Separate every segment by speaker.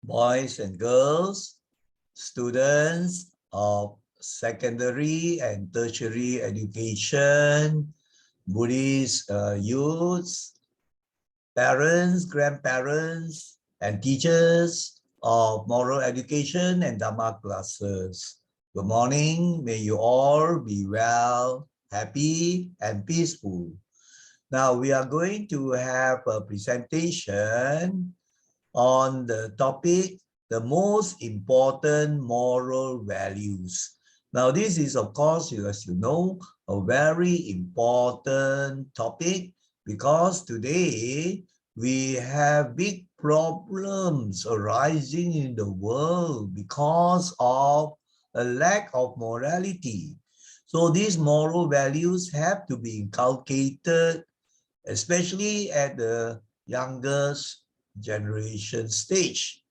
Speaker 1: boys and girls, students of secondary and tertiary education, Buddhist youths, parents, grandparents, and teachers of moral education and Dhamma classes. Good morning. May you all be well, happy, and peaceful. Now we are going to have a presentation on the topic, the most important moral values. Now, this is, of course, as you know, a very important topic because today we have big problems arising in the world because of a lack of morality. So these moral values have to be inculcated, especially at the youngest generation stage.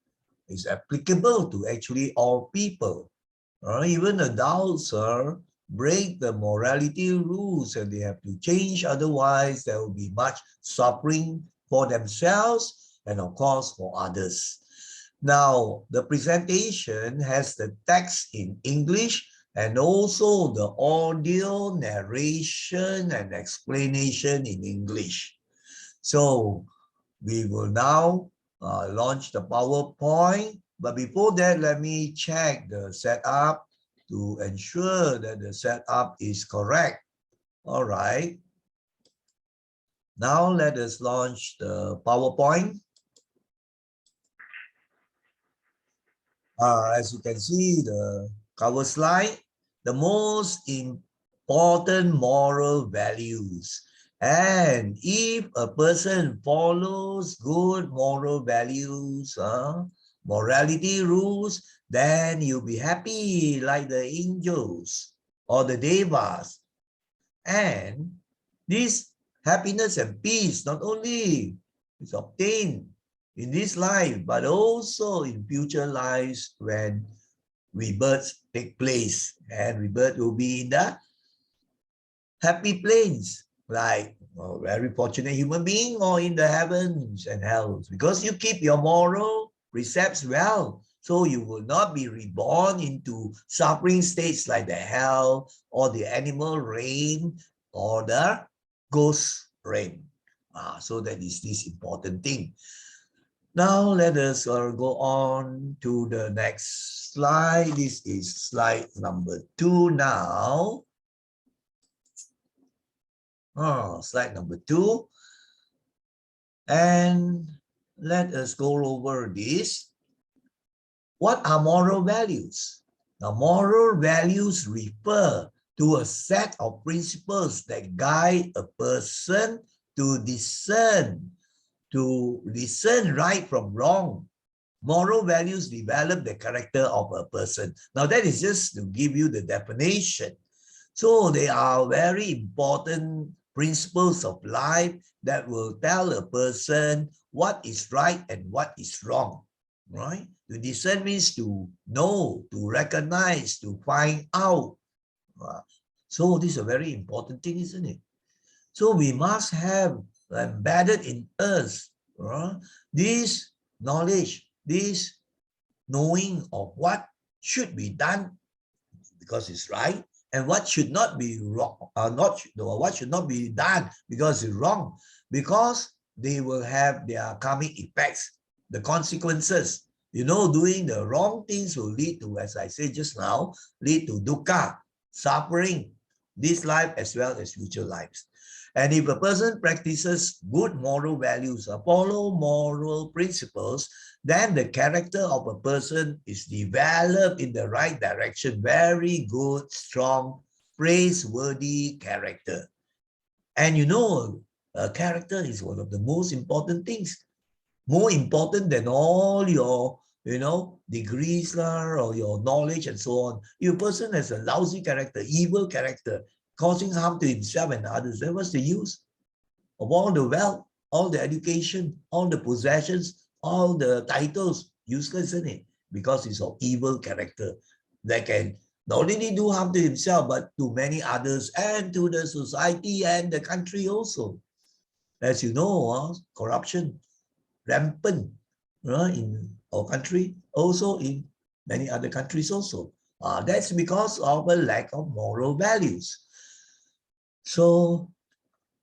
Speaker 1: Is applicable to actually all people. Even adults break the morality rules and they have to change, otherwise there will be much suffering for themselves and of course for others. Now, the presentation has the text in English and also the audio narration and explanation in English. So we will now launch the PowerPoint. But before that, let me check the setup to ensure that the setup is correct. All right. Now let us launch the PowerPoint. As you can see, the cover slide, the most important moral values. And if a person follows good moral values, morality rules, then you'll be happy like the angels or the devas. And this happiness and peace not only is obtained in this life, but also in future lives when rebirth take place. And rebirth will be in the happy planes, like a very fortunate human being, or in the heavens and hells, because you keep your moral precepts well. So you will not be reborn into suffering states like the hell or the animal reign or the ghost reign. So that is this important thing. Now let us go on to the next slide. This is slide number 2 now. Slide number 2. And let us go over this. What are moral values? Now, moral values refer to a set of principles that guide a person to discern right from wrong. Moral values develop the character of a person. Now, that is just to give you the definition. So they are very important principles of life that will tell a person what is right and what is wrong, right? To discern means to know, to recognize, to find out. So this is a very important thing, isn't it? So we must have embedded in us this knowledge, this knowing of what should be done because it's right, and what should not be wrong, what should not be done because it's wrong, because they will have their karmic effects, the consequences. Doing the wrong things will lead to, as I said just now, lead to dukkha, suffering, this life as well as future lives. And if a person practices good moral values or follow moral principles, then the character of a person is developed in the right direction. Very good, strong, praiseworthy character. And character is one of the most important things. More important than all your, degrees or your knowledge and so on. If a person has a lousy character, evil character, causing harm to himself and others, then what's the use of all the wealth, all the education, all the possessions, all the titles? Useless, isn't it? Because it's of evil character that can not only do harm to himself, but to many others and to the society and the country also. As you know, corruption rampant in our country, also in many other countries also. That's because of a lack of moral values. So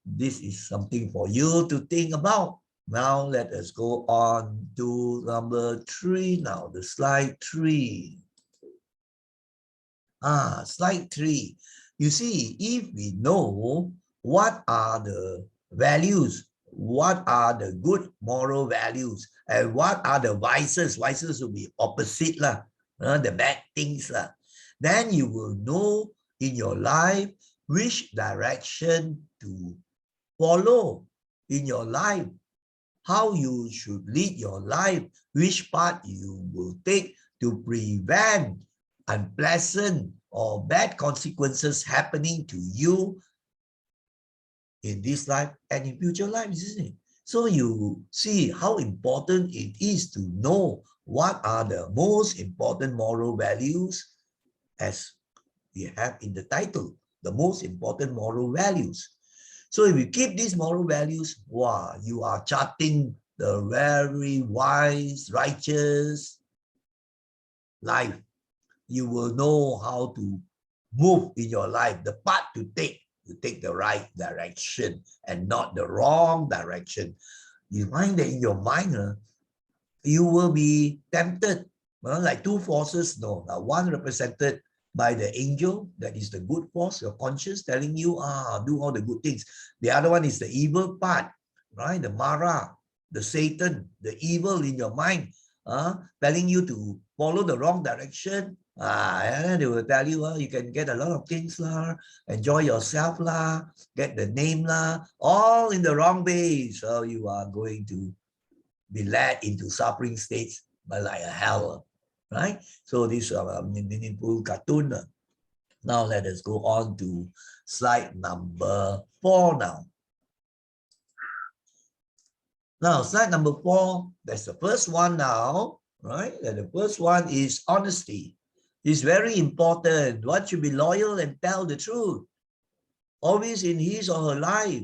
Speaker 1: this is something for you to think about. Now let us go on to number 3 now, the slide 3. Slide 3. You see, if we know what are the values, what are the good moral values, and what are the vices, vices will be opposite lah, the bad things lah, then you will know in your life which direction to follow in your life, how you should lead your life, which path you will take to prevent unpleasant or bad consequences happening to you in this life and in future life, isn't it? So you see how important it is to know what are the most important moral values, as we have in the title, the most important moral values. So if you keep these moral values, wow, you are charting the very wise, righteous life. You will know how to move in your life, the path to take the right direction and not the wrong direction. You find that in your mind, you will be tempted, like two forces, one represented by the angel, that is the good force, your conscience telling you, do all the good things. The other one is the evil part, right? The Mara, the Satan, the evil in your mind, telling you to follow the wrong direction. And they will tell you, you can get a lot of things, enjoy yourself, get the name, all in the wrong way. So you are going to be led into suffering states, but like a hell, right? So this is a meaningful cartoon. Now let us go on to slide number 4 now. Now, slide number 4, that's the first one now, right? And the first one is honesty. It's very important. One should be loyal and tell the truth, always in his or her life,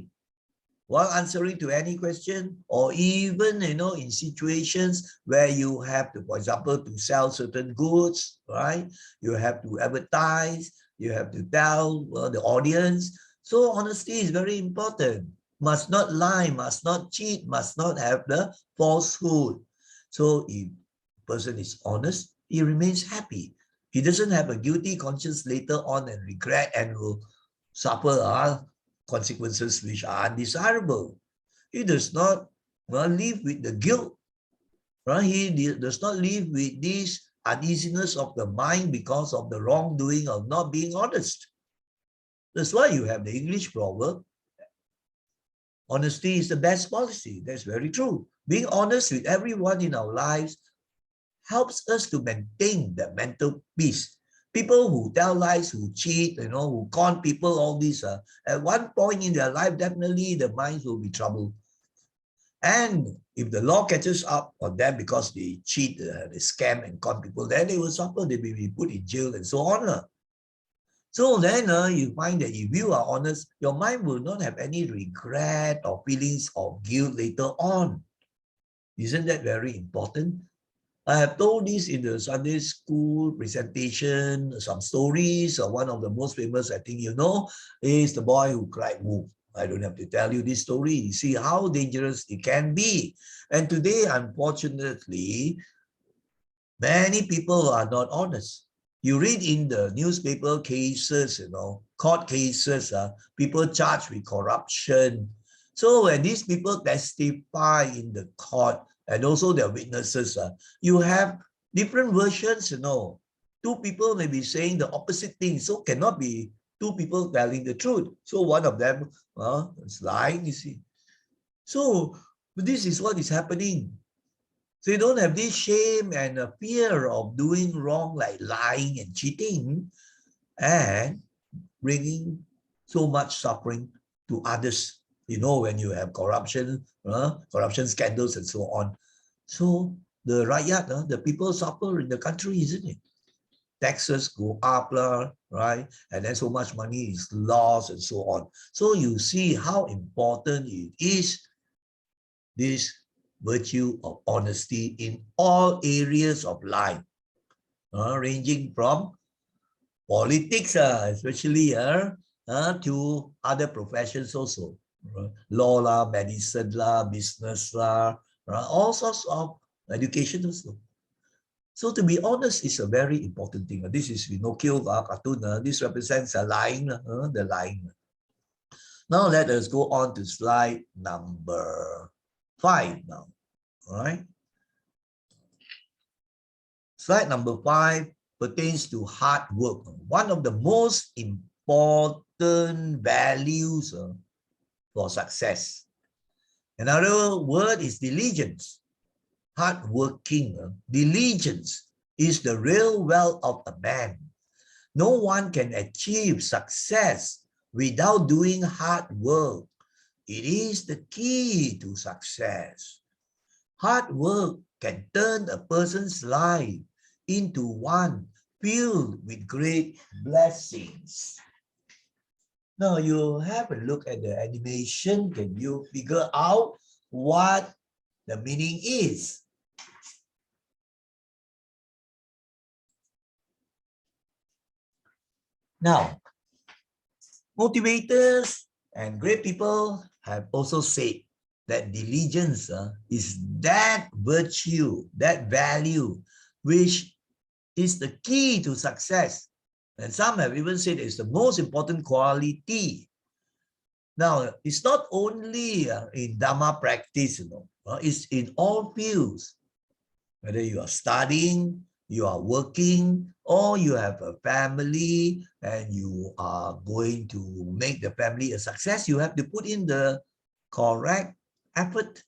Speaker 1: while answering to any question, or even, in situations where you have to, for example, to sell certain goods, right? You have to advertise, you have to tell the audience. So honesty is very important. Must not lie, must not cheat, must not have the falsehood. So if a person is honest, he remains happy. He doesn't have a guilty conscience later on and regret and will suffer consequences which are undesirable. He does not live with the guilt. Right? He does not live with this uneasiness of the mind because of the wrongdoing of not being honest. That's why you have the English proverb, honesty is the best policy. That's very true. Being honest with everyone in our lives helps us to maintain the mental peace. People who tell lies, who cheat, who con people, all this, at one point in their life, definitely the minds will be troubled. And if the law catches up on them because they cheat, they scam and con people, then they will suffer, they will be put in jail and so on. So then you find that if you are honest, your mind will not have any regret or feelings of guilt later on. Isn't that very important? I have told this in the Sunday school presentation, some stories. One of the most famous, I think is the boy who cried wolf. I don't have to tell you this story. You see how dangerous it can be. And today, unfortunately, many people are not honest. You read in the newspaper cases, court cases, people charged with corruption. So when these people testify in the court, and also their witnesses, you have different versions, Two people may be saying the opposite thing, so cannot be two people telling the truth. So one of them is lying, you see. So this is what is happening. So you don't have this shame and a fear of doing wrong, like lying and cheating, and bringing so much suffering to others. When you have corruption, corruption scandals and so on. So the rakyat, the people suffer in the country, isn't it? Taxes go up, right? And then so much money is lost and so on. So you see how important it is, this virtue of honesty in all areas of life, ranging from politics, especially to other professions also. Law lah, medicine lah, business lah, all sorts of education also. So to be honest is a very important thing. This is Pinocchio cartoon. This represents a line, the line. Now let us go on to slide number 5 now. All right. Slide number 5 pertains to hard work. One of the most important values for success. Another word is diligence. Hardworking, diligence is the real wealth of a man. No one can achieve success without doing hard work. It is the key to success. Hard work can turn a person's life into one filled with great blessings. Now you have a look at the animation. Can you figure out what the meaning is? Now, motivators and great people have also said that diligence is that virtue, that value, which is the key to success. And some have even said it's the most important quality. Now, it's not only in Dhamma practice, it's in all fields. Whether you are studying, you are working, or you have a family and you are going to make the family a success, you have to put in the correct effort,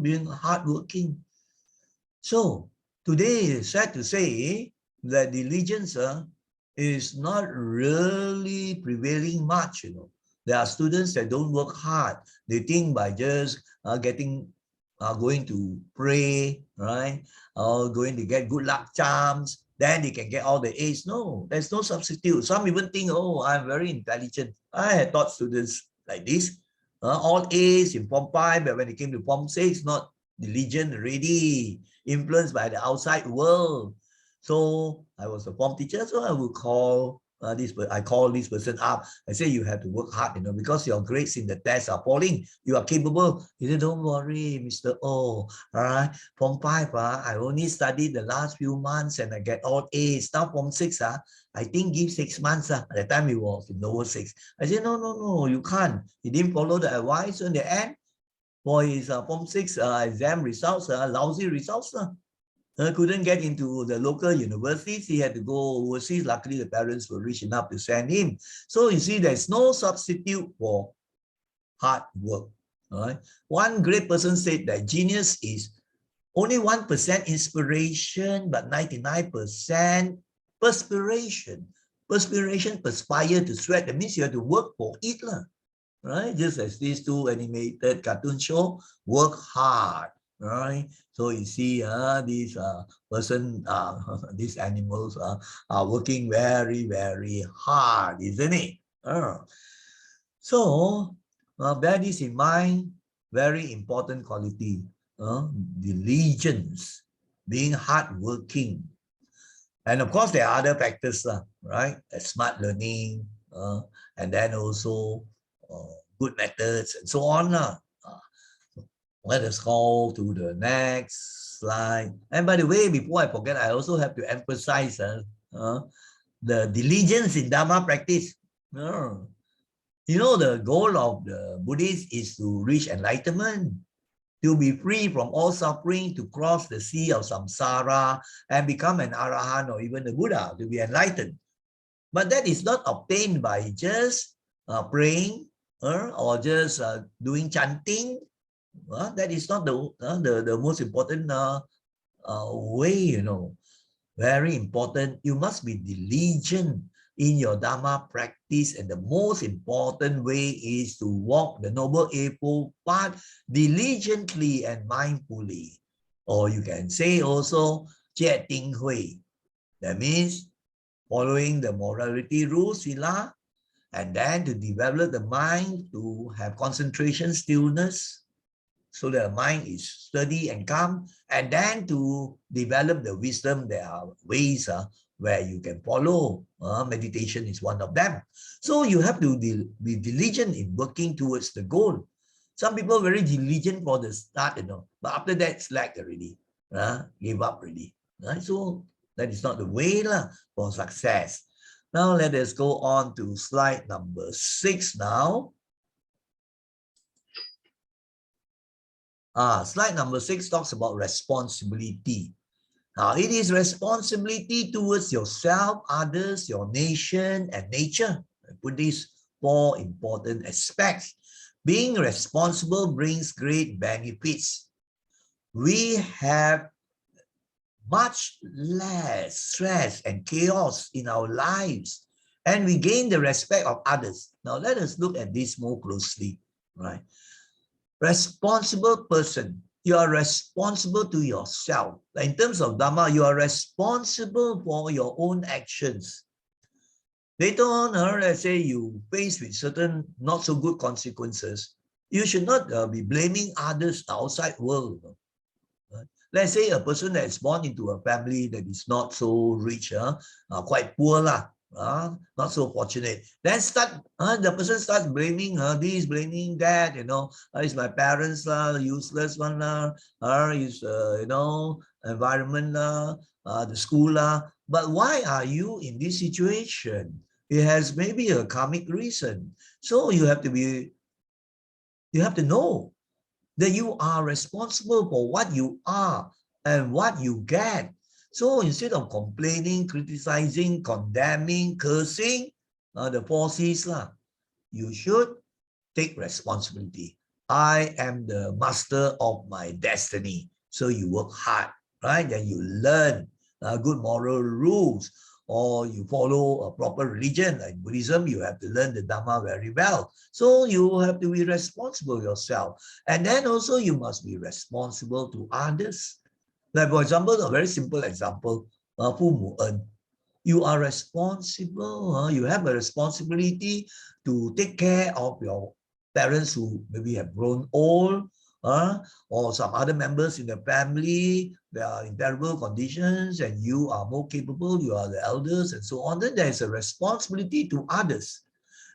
Speaker 1: being hardworking. So today it's sad to say that diligence is not really prevailing much. There are students that don't work hard. They think by just going to pray, right, or going to get good luck charms, then they can get all the A's. No, there's no substitute. Some even think, oh, I'm very intelligent. I had taught students like this, all A's in Form 5, but when it came to Form 6, not diligent already, influenced by the outside world. So I was a form teacher, so I would call I call this person up. I say, you have to work hard, because your grades in the test are falling. You are capable. He said, don't worry, Mr. O. All right, Form 5, I only studied the last few months and I get all A's. Now Form 6, I think give 6 months. At the time it was in lower 6. I said, no, you can't. He didn't follow the advice. So in the end, for his Form 6 exam results, lousy results. Couldn't get into the local universities. He had to go overseas. Luckily, the parents were rich enough to send him. So you see, there's no substitute for hard work. All right? One great person said that genius is only 1% inspiration, but 99% perspiration. Perspiration, perspire, to sweat. That means you have to work for it, right? Just as these two animated cartoon show, work hard. Right, so you see, these these animals are working very, very hard, isn't it? So bear this in mind. Very important quality, diligence, being hardworking, and of course there are other factors, right? Smart learning, and then also good methods and so on. Let us go to the next slide. And by the way, before I forget, I also have to emphasize the diligence in Dhamma practice. The goal of the Buddhist is to reach enlightenment, to be free from all suffering, to cross the sea of samsara and become an Arahant or even a Buddha, to be enlightened. But that is not obtained by just praying or just doing chanting. That is not the most important way, Very important. You must be diligent in your Dhamma practice, and the most important way is to walk the Noble Eightfold Path diligently and mindfully. Or you can say also, Jie Ting Hui. That means following the morality rules, Sila, and then to develop the mind, to have concentration, stillness, so that the mind is steady and calm, and then to develop the wisdom. There are ways where you can follow. Meditation is one of them. So you have to be diligent in working towards the goal. Some people very diligent for the start, but after that slack already, give up already. So that is not the way for success. Now let us go on to slide number 6 now. Slide number 6 talks about responsibility. Now, it is responsibility towards yourself, others, your nation, and nature. I put these 4 important aspects. Being responsible brings great benefits. We have much less stress and chaos in our lives, and we gain the respect of others. Now, let us look at this more closely, right? Responsible person. You are responsible to yourself. In terms of Dhamma, you are responsible for your own actions. Later on, let's say you face with certain not so good consequences, you should not be blaming others outside world. Let's say a person that is born into a family that is not so rich, quite poor, not so fortunate. Then the person starts blaming this, blaming that, it's my parents, useless one, is, environment, the school. But why are you in this situation? It has maybe a karmic reason. So you have to know that you are responsible for what you are and what you get. So instead of complaining, criticizing, condemning, cursing, the 4 C's, you should take responsibility. I am the master of my destiny. So you work hard, right? Then you learn good moral rules, or you follow a proper religion. Like Buddhism, you have to learn the Dhamma very well. So you have to be responsible yourself. And then also you must be responsible to others. Like for example, a very simple example, 父母恩. You are responsible. You have a responsibility to take care of your parents who maybe have grown old, or some other members in the family, they are in terrible conditions, and you are more capable, you are the elders, and so on. Then there is a responsibility to others.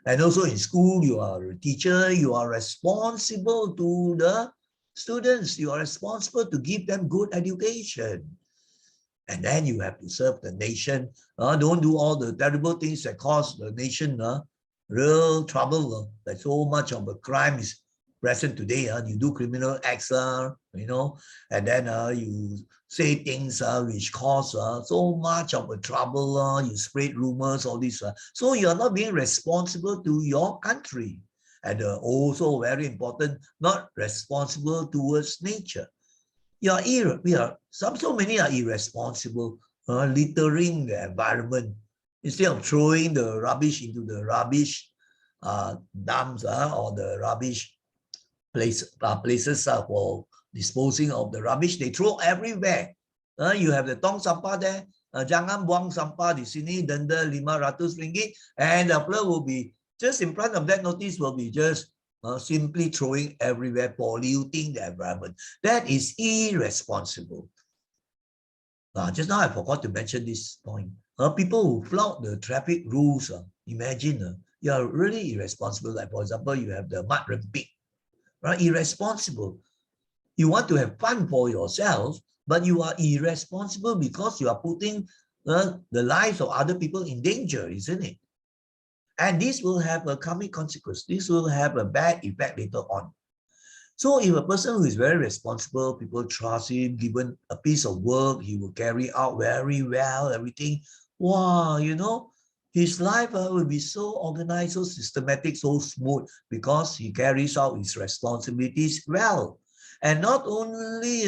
Speaker 1: And also in school, you are a teacher, you are responsible to the students, you are responsible to give them good education. And then you have to serve the nation. Don't do all the terrible things that cause the nation real trouble. Like so much of the crime is present today. You do criminal acts, and then you say things which cause so much of the trouble. You spread rumors, all this. So you are not being responsible to your country. And also very important, not responsible towards nature. So many are irresponsible, littering the environment. Instead of throwing the rubbish into the rubbish dumps or the rubbish places for disposing of the rubbish, they throw everywhere. You have the tong sampah there, jangan buang sampah di sini, denda RM500, and the floor will be just in front of that notice will be just simply throwing everywhere, polluting the environment. That is irresponsible. Just now I forgot to mention this point. People who flout the traffic rules, imagine you are really irresponsible. Like for example, you have the mud rempik, right? Irresponsible. You want to have fun for yourself, but you are irresponsible because you are putting the lives of other people in danger, isn't it? And this will have a karmic consequence. This will have a bad effect later on. So if a person who is very responsible, people trust him, given a piece of work, he will carry out very well, everything. Wow, his life will be so organized, so systematic, so smooth, because he carries out his responsibilities well. And not only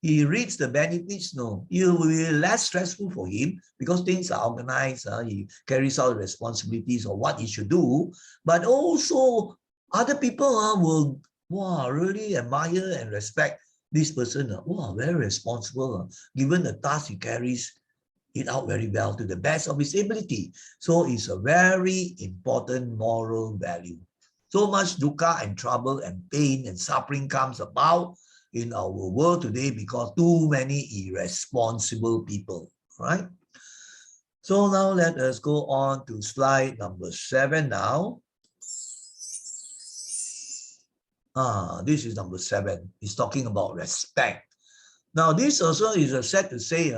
Speaker 1: he reaps the benefits, no, it will be less stressful for him because things are organized. He carries out responsibilities of what he should do, but also other people will really admire and respect this person. Very responsible. Given the task, he carries it out very well to the best of his ability. So it's a very important moral value. So much dukkha and trouble and pain and suffering comes about in our world today because too many irresponsible people, right? So now let us go on to slide number 7 now. This is number 7. It's talking about respect. Now this also is sad to say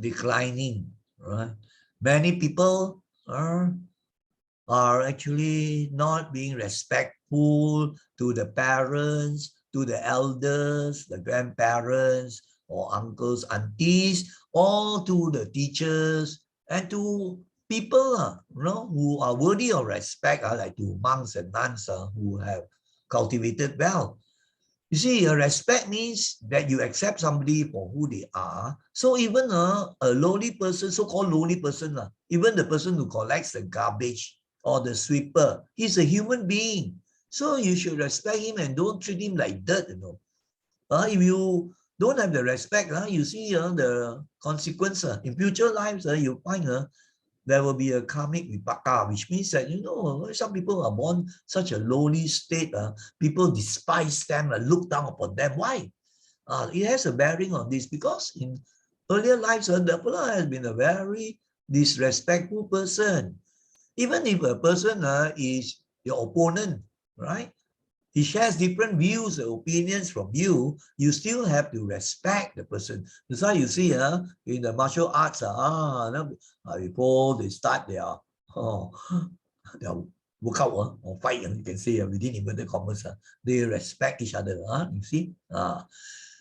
Speaker 1: declining, right? Many people are actually not being respectful to the parents, to the elders, the grandparents, or uncles, aunties, or to the teachers, and to people who are worthy of respect, like to monks and nuns who have cultivated well. You see, respect means that you accept somebody for who they are. So even a lowly person, so-called lowly person, even the person who collects the garbage or the sweeper, he's a human being. So you should respect him and don't treat him like dirt, if you don't have the respect, you see the consequence. In future lives, you find there will be a karmic vipaka, which means that, some people are born such a lowly state. People despise them, look down upon them. Why? It has a bearing on this because in earlier lives, the fellow has been a very disrespectful person. Even if a person is your opponent, right? He shares different views or opinions from you, you still have to respect the person. That's why you see in the martial arts, before they start their workout or fight, you can say within inverted commas, they respect each other. You see?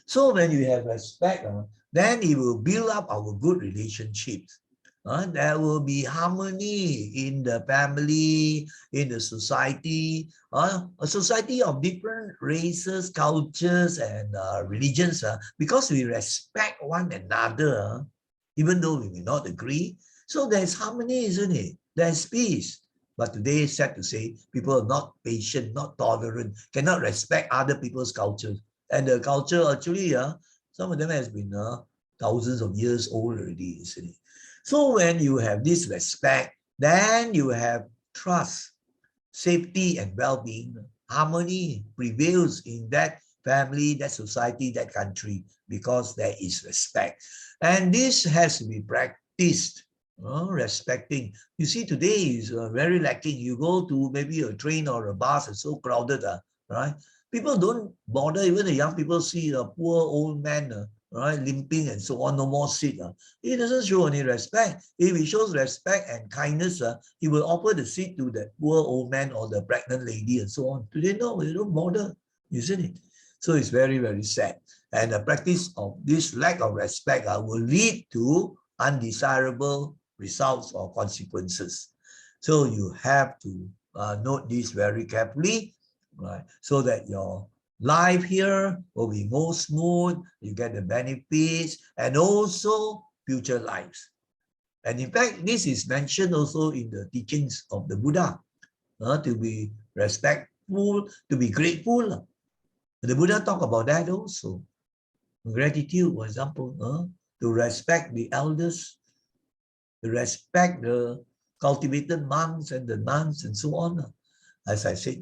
Speaker 1: So when you have respect, then it will build up our good relationships. There will be harmony in the family, in the society, a society of different races, cultures, and religions, because we respect one another, even though we may not agree. So there's harmony, isn't it? There's peace. But today, it's sad to say, people are not patient, not tolerant, cannot respect other people's cultures. And the culture actually, some of them has been thousands of years old already, isn't it? So when you have this respect, then you have trust, safety, and well-being. Harmony prevails in that family, that society, that country, because there is respect. And this has to be practiced, respecting. You see, today is very lacking. You go to maybe a train or a bus, it's so crowded, right? People don't bother, even the young people see a poor old man, right, limping and so on, no more seat. He doesn't show any respect. If he shows respect and kindness, he will offer the seat to that poor old man or the pregnant lady and so on. Today, no, they don't bother, isn't it? So it's very, very sad. And the practice of this lack of respect will lead to undesirable results or consequences. So you have to note this very carefully, right? So that your life here will be more smooth, you get the benefits, and also future lives. And in fact, this is mentioned also in the teachings of the Buddha, to be respectful, to be grateful. The Buddha talk about that also. Gratitude, for example, to respect the elders, to respect the cultivated monks and the nuns and so on, as I said.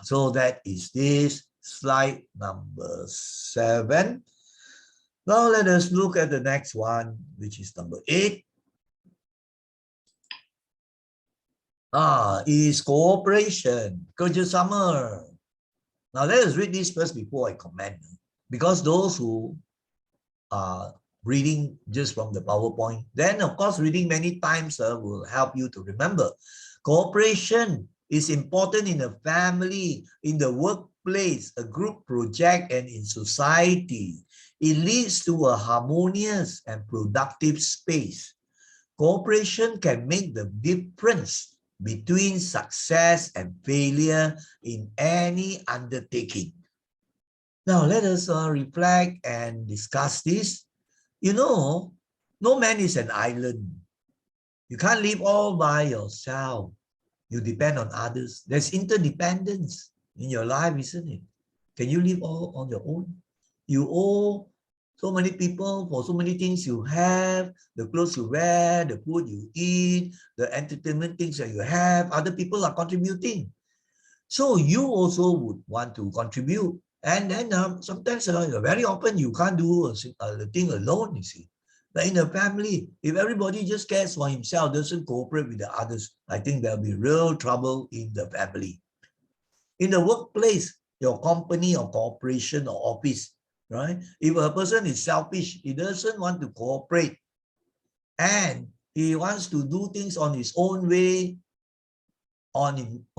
Speaker 1: So that is this slide number 7. Now let us look at the next one, which is number 8. Is cooperation, kerjasama. Now let us read this first before I comment, because those who are reading just from the PowerPoint, then of course reading many times will help you to remember. Cooperation is important in a family, in the workplace, a group project, and in society. It leads to a harmonious and productive space. Cooperation can make the difference between success and failure in any undertaking. Now, let us reflect and discuss this. No man is an island. You can't live all by yourself. You depend on others. There's interdependence in your life, isn't it? Can you live all on your own? You owe so many people for so many things you have, the clothes you wear, the food you eat, the entertainment things that you have. Other people are contributing. So you also would want to contribute. And then sometimes, very often you can't do the thing alone, you see. But in a family, if everybody just cares for himself, doesn't cooperate with the others, I think there'll be real trouble in the family. In the workplace, your company or corporation or office, right? If a person is selfish, he doesn't want to cooperate, and he wants to do things on his own way, on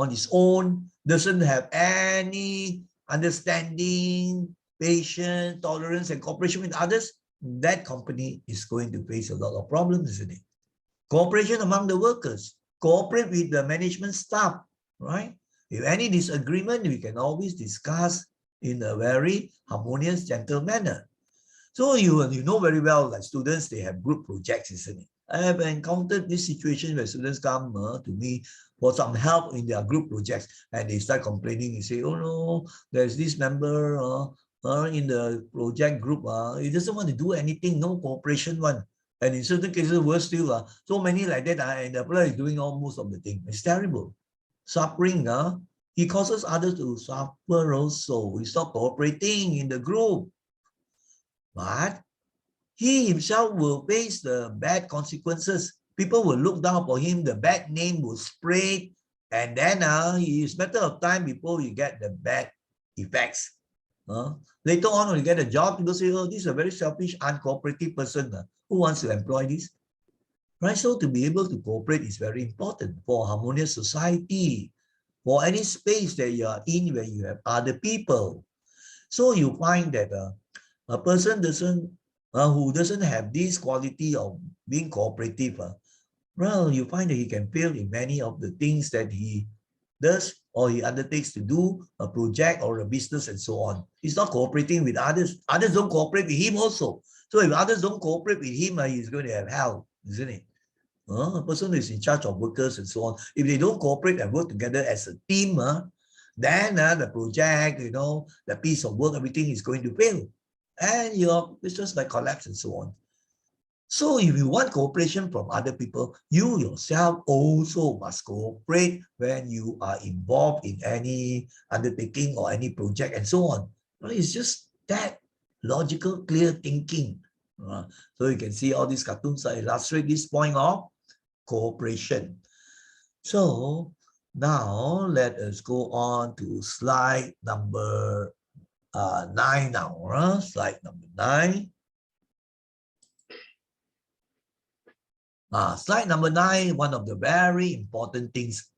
Speaker 1: his own, doesn't have any understanding, patience, tolerance, and cooperation with others, that company is going to face a lot of problems, isn't it? Cooperation among the workers, cooperate with the management staff, right? If any disagreement, we can always discuss in a very harmonious, gentle manner. So you know very well, like students, they have group projects, isn't it? I have encountered this situation where students come to me for some help in their group projects, and they start complaining. They say, oh no, there's this member in the project group, he doesn't want to do anything, no cooperation one. And in certain cases, worse still, so many like that, and the person is doing almost of the thing. It's terrible. Suffering, he causes others to suffer also. He's not cooperating in the group. But he himself will face the bad consequences. People will look down upon him, the bad name will spread, and then it's a matter of time before you get the bad effects. Later on, when you get a job, people say, oh, this is a very selfish, uncooperative person. Who wants to employ this? Right? So to be able to cooperate is very important for a harmonious society, for any space that you are in where you have other people. So you find that a person who doesn't have this quality of being cooperative, well, you find that he can fail in many of the things that he does or he undertakes to do, a project or a business and so on. He's not cooperating with others. Others don't cooperate with him also. So if others don't cooperate with him, he's going to have hell, isn't it? A person who is in charge of workers and so on, if they don't cooperate and work together as a team, then the project, the piece of work, everything is going to fail. And your business might collapse and so on. So if you want cooperation from other people, you yourself also must cooperate when you are involved in any undertaking or any project and so on. It's just that logical, clear thinking. So you can see all these cartoons illustrate this point of cooperation. So now let us go on to slide number 9 now. Slide number 9. Slide number 9, one of the very important things.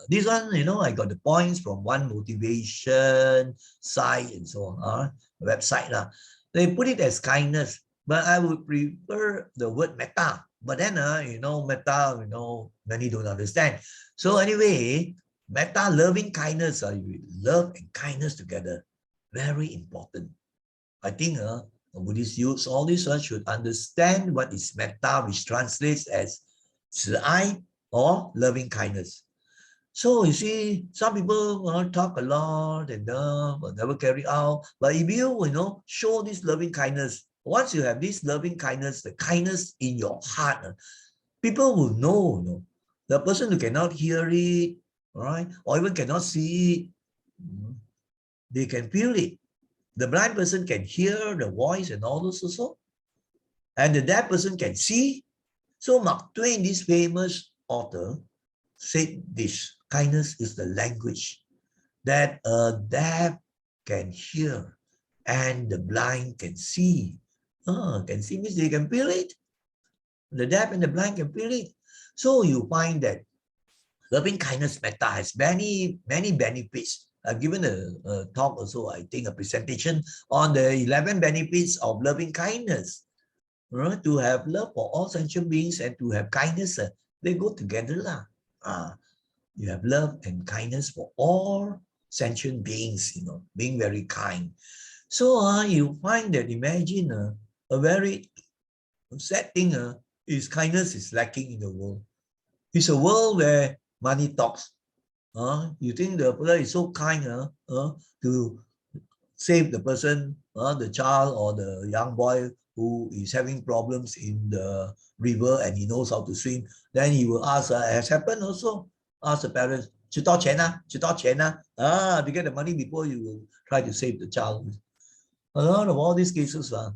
Speaker 1: This one, I got the points from One Motivation site and so on, website. They put it as kindness, but I would prefer the word metta. But then, metta, many don't understand. So anyway, metta, loving kindness, love and kindness together, very important. I think Buddhist youths, all these should understand what is metta, which translates as 慈爱 or loving kindness. So you see, some people talk a lot and but never carry out. But if you, show this loving kindness, once you have this loving kindness, the kindness in your heart, people will know, the person who cannot hear it, right, or even cannot see it, they can feel it. The blind person can hear the voice and all those also. And the deaf person can see. So Mark Twain, this famous author, said this: kindness is the language that a deaf can hear and the blind can see. Can see means they can feel it. The deaf and the blind can feel it. So you find that loving kindness metta has many, many benefits. I've given a talk also, I think, a presentation on the 11 benefits of loving kindness. To have love for all sentient beings and to have kindness, they go together. You have love and kindness for all sentient beings, being very kind. So you find that, imagine a very sad thing is kindness is lacking in the world. It's a world where money talks. You think the person is so kind to save the person, the child or the young boy who is having problems in the river and he knows how to swim, then he will ask, has happened also? Ask the parents, to get the money before you will try to save the child. A lot of all these cases are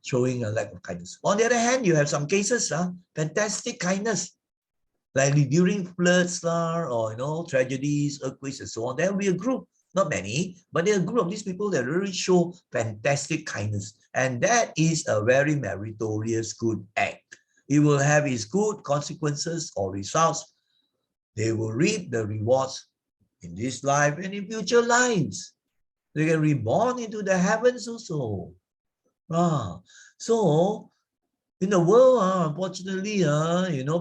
Speaker 1: showing a lack of kindness. On the other hand, you have some cases, fantastic kindness, like during floods or tragedies, earthquakes, and so on. There will be a group, not many, but there are a group of these people that really show fantastic kindness, and that is a very meritorious good act. It will have its good consequences or results. They will reap the rewards in this life and in future lives. They get reborn into the heavens also. So in the world, unfortunately,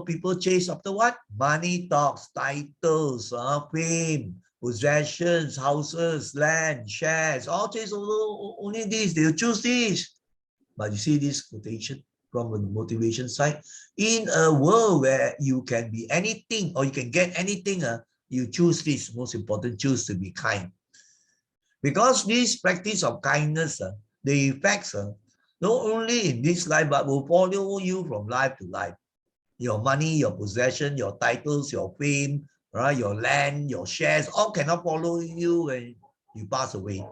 Speaker 1: people chase after what? Money talks, titles, fame, possessions, houses, land, shares, all chase only this. They'll choose this. But you see this quotation from the motivation side. In a world where you can be anything or you can get anything, you choose this. Most important, choose to be kind. Because this practice of kindness, the effects, not only in this life, but will follow you from life to life. Your money, your possession, your titles, your fame, right? Your land, your shares, all cannot follow you when you pass away.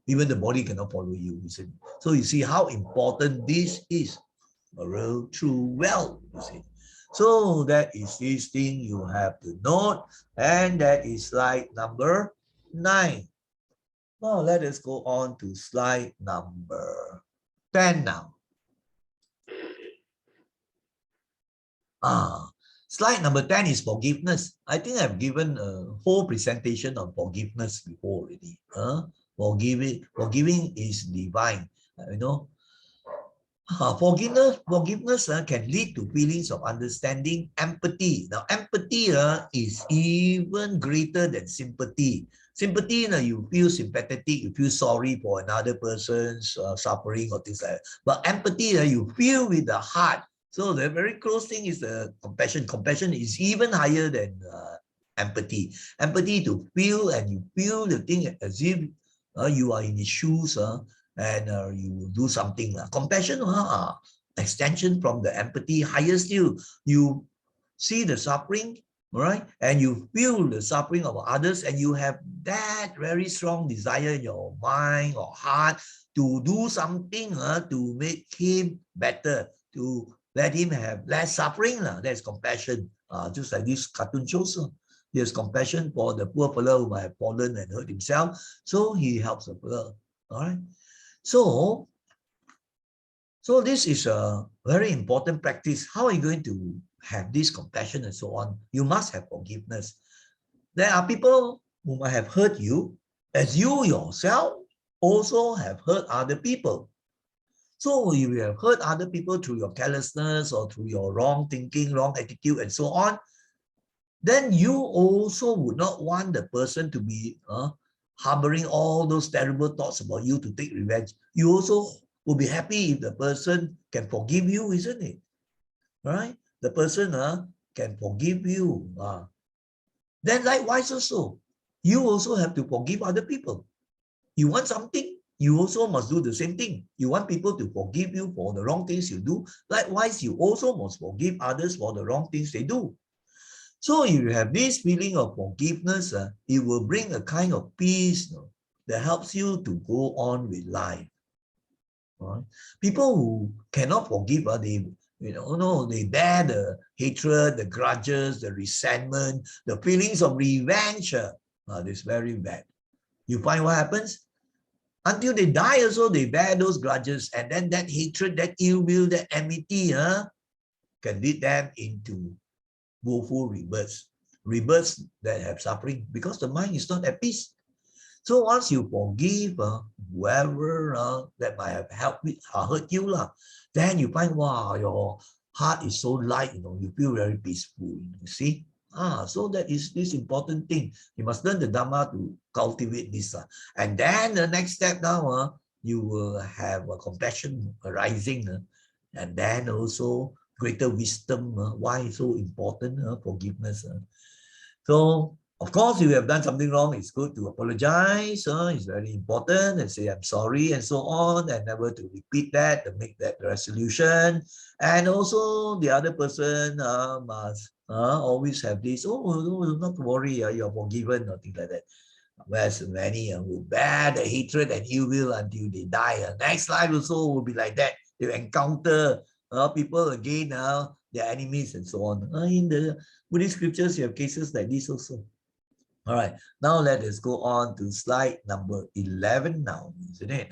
Speaker 1: Even the body cannot follow you. You see? So you see how important this is. A real true wealth, you see. So that is this thing you have to note. And that is slide number 9. Now let us go on to slide number 10 now. Slide number 10 is forgiveness. I think I've given a whole presentation on forgiveness before already. Forgiving is divine. Forgiveness can lead to feelings of understanding, empathy. Now, empathy is even greater than sympathy. Sympathy, you feel sympathetic, you feel sorry for another person's suffering or things like that. But empathy, you feel with the heart. So the very close thing is the compassion. Compassion is even higher than empathy. Empathy to feel, and you feel the thing as if you are in his shoes, and you will do something. Compassion, extension from the empathy, higher still. You see the suffering, right? And you feel the suffering of others, and you have that very strong desire in your mind or heart to do something to make him better, to let him have less suffering. That's compassion. Just like this cartoon shows. There's compassion for the poor fellow who might have fallen and hurt himself. So he helps the fellow. All right. So this is a very important practice. How are you going to have this compassion and so on? You must have forgiveness. There are people who might have hurt you, as you yourself also have hurt other people. So if you have hurt other people through your carelessness or through your wrong thinking, wrong attitude, and so on, then you also would not want the person to be harboring all those terrible thoughts about you to take revenge. You also will be happy if the person can forgive you, isn't it? Right? The person can forgive you. Then likewise also, you also have to forgive other people. You want something, you also must do the same thing. You want people to forgive you for the wrong things you do. Likewise, you also must forgive others for the wrong things they do. So if you have this feeling of forgiveness, it will bring a kind of peace that helps you to go on with life. Right? People who cannot forgive, they bear the hatred, the grudges, the resentment, the feelings of revenge. This very bad. You find what happens? Until they die also, they bear those grudges, and then that hatred, that ill will, that enmity can lead them into woeful rebirths that have suffering, because the mind is not at peace. So once you forgive whoever that might have hurt you, then you find, wow, your heart is so light, you feel very peaceful, you see. So that is this important thing. You must learn the Dhamma to cultivate this. And then the next step now, you will have a compassion arising, and then also greater wisdom. Why so important? Forgiveness. So Of course, if you have done something wrong, it's good to apologize. It's very important, and say, I'm sorry, and so on, and never to repeat that, to make that resolution. And also, the other person must always have this, not to worry, you're forgiven, or things like that. Whereas many who bear the hatred and ill will until they die. Next life also will be like that. They encounter people again, their enemies, and so on. In the Buddhist scriptures, you have cases like this also. All right, now let us go on to slide number 11 now, isn't it?